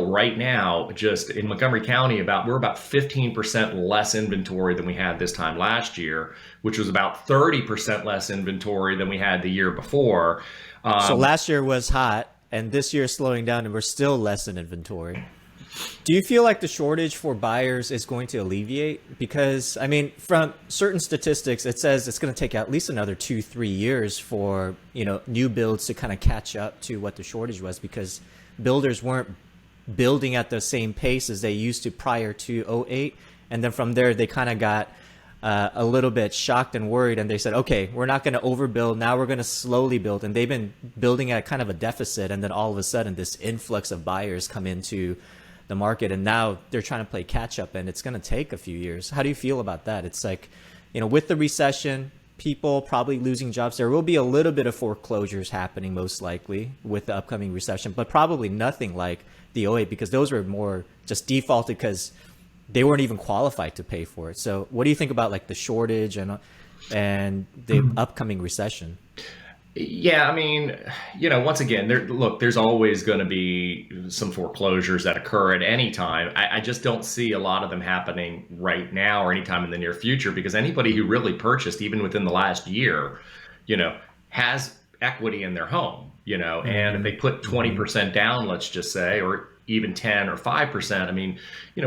right now, just in Montgomery County, we're about 15% less inventory than we had this time last year, which was about 30% less inventory than we had the year before. So last year was hot, and this year is slowing down, and we're still less in inventory. Do you feel like the shortage for buyers is going to alleviate? Because, I mean, from certain statistics, it says it's going to take at least another 2-3 years for, new builds to kind of catch up to what the shortage was, because builders weren't building at the same pace as they used to prior to '08. And then from there, they kind of got a little bit shocked and worried, and they said, okay, we're not going to overbuild. Now we're going to slowly build. And they've been building at kind of a deficit. And then all of a sudden, this influx of buyers come into the market, and now they're trying to play catch up, and it's going to take a few years. How do you feel about that? It's like, with the recession, people probably losing jobs. There will be a little bit of foreclosures happening, most likely, with the upcoming recession, but probably nothing like the '08, because those were more just defaulted because they weren't even qualified to pay for it. So what do you think about like the shortage and the upcoming recession? Yeah, I mean, once again, there's always going to be some foreclosures that occur at any time. I just don't see a lot of them happening right now or anytime in the near future, because anybody who really purchased, even within the last year, has equity in their home, and if they put 20% down, let's just say, or even 10 or 5%, I mean,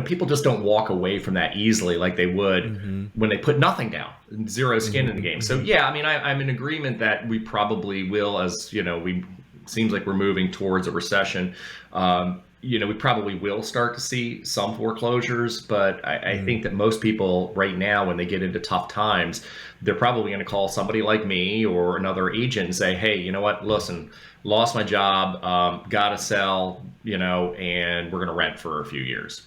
people just don't walk away from that easily like they would when they put nothing down, zero skin in the game. So yeah, I mean, I'm in agreement that we probably will, as seems like we're moving towards a recession. We probably will start to see some foreclosures, but I think that most people right now, when they get into tough times, they're probably going to call somebody like me or another agent and say, hey, you know what, listen, lost my job, gotta sell, and we're going to rent for a few years,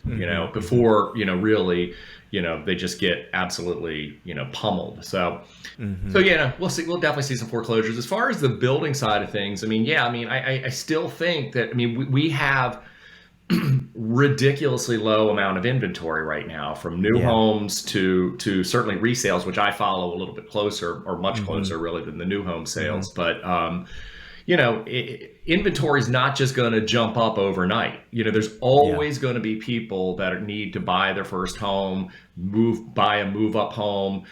before, really, they just get absolutely, pummeled. So, we'll see. We'll definitely see some foreclosures. As far as the building side of things, I mean, yeah, I mean, I still think that, we have ridiculously low amount of inventory right now, from new homes to certainly resales, which I follow a little bit closer, or much closer really, than the new home sales. But inventory is not just going to jump up overnight. There's always going to be people that need to buy their first home, buy a move up home,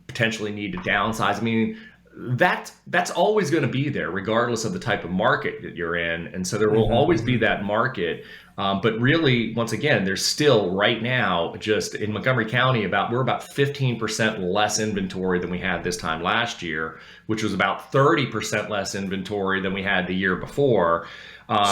potentially need to downsize. I mean, that's always going to be there, regardless of the type of market that you're in. And so there will always be that market. But really, once again, there's still right now, just in Montgomery County, we're about 15% less inventory than we had this time last year, which was about 30% less inventory than we had the year before.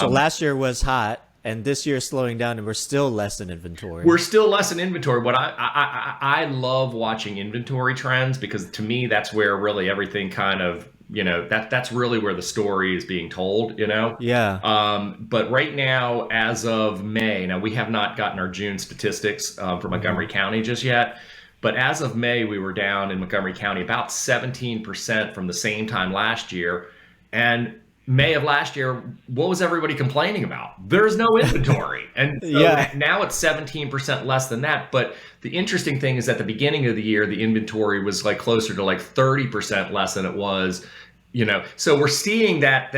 So last year was hot, and this year is slowing down, and we're still less in inventory. We're still less in inventory. But I love watching inventory trends, because to me, that's where really everything kind of, that's really where the story is being told, Yeah. But right now, as of May, now we have not gotten our June statistics for Montgomery County just yet. But as of May, we were down in Montgomery County about 17% from the same time last year. And May of last year, what was everybody complaining about? There's no inventory. And so now it's 17% less than that. But the interesting thing is, at the beginning of the year, the inventory was like closer to like 30% less than it was, So we're seeing that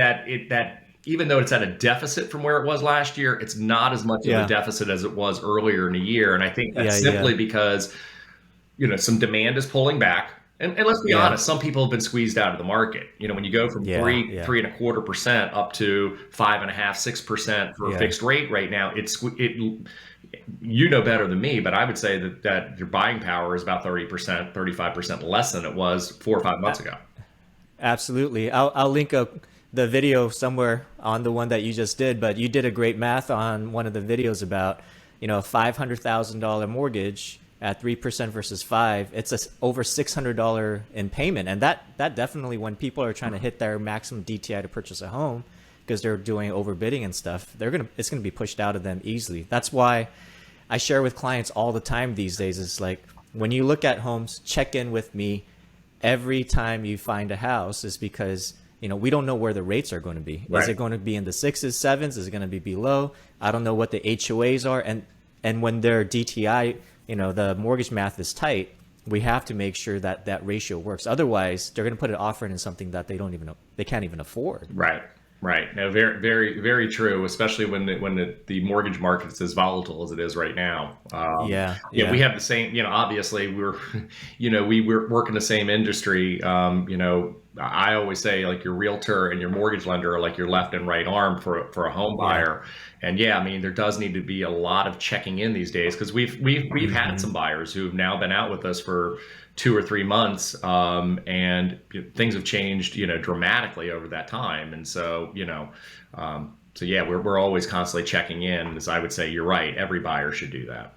even though it's at a deficit from where it was last year, it's not as much of a deficit as it was earlier in the year. And I think that's simply because, some demand is pulling back. And let's be honest, some people have been squeezed out of the market. When you go from 3.25% up to 5.5%, 6% for a fixed rate right now, better than me, but I would say that your buying power is about 30%, 35% less than it was 4 or 5 months ago. Absolutely. I'll link up the video somewhere on the one that you just did, but you did a great math on one of the videos about, a $500,000 mortgage at 3% versus 5%, it's over $600 in payment. And that definitely, when people are trying to hit their maximum DTI to purchase a home, because they're doing overbidding and stuff, it's gonna be pushed out of them easily. That's why I share with clients all the time these days, is like, when you look at homes, check in with me every time you find a house, is because we don't know where the rates are going to be. Right. Is it going to be in the 6s, 7s? Is it going to be below? I don't know what the HOAs are. And when their DTI, the mortgage math is tight, we have to make sure that ratio works. Otherwise, they're going to put an offer in something that they can't even afford. Right. Right. No, very, very, very true. Especially when the mortgage market is as volatile as it is right now. Yeah, Yeah, we yeah, have the same. Obviously, we're, we work in the same industry. I always say like your realtor and your mortgage lender are like your left and right arm for a home yeah. buyer. And yeah, I mean, there does need to be a lot of checking in these days because we've had Hmm. some buyers who've now been out with us for 2 or 3 months, and things have changed, dramatically over that time. And so, so yeah, we're always constantly checking in. As I would say, you're right. Every buyer should do that.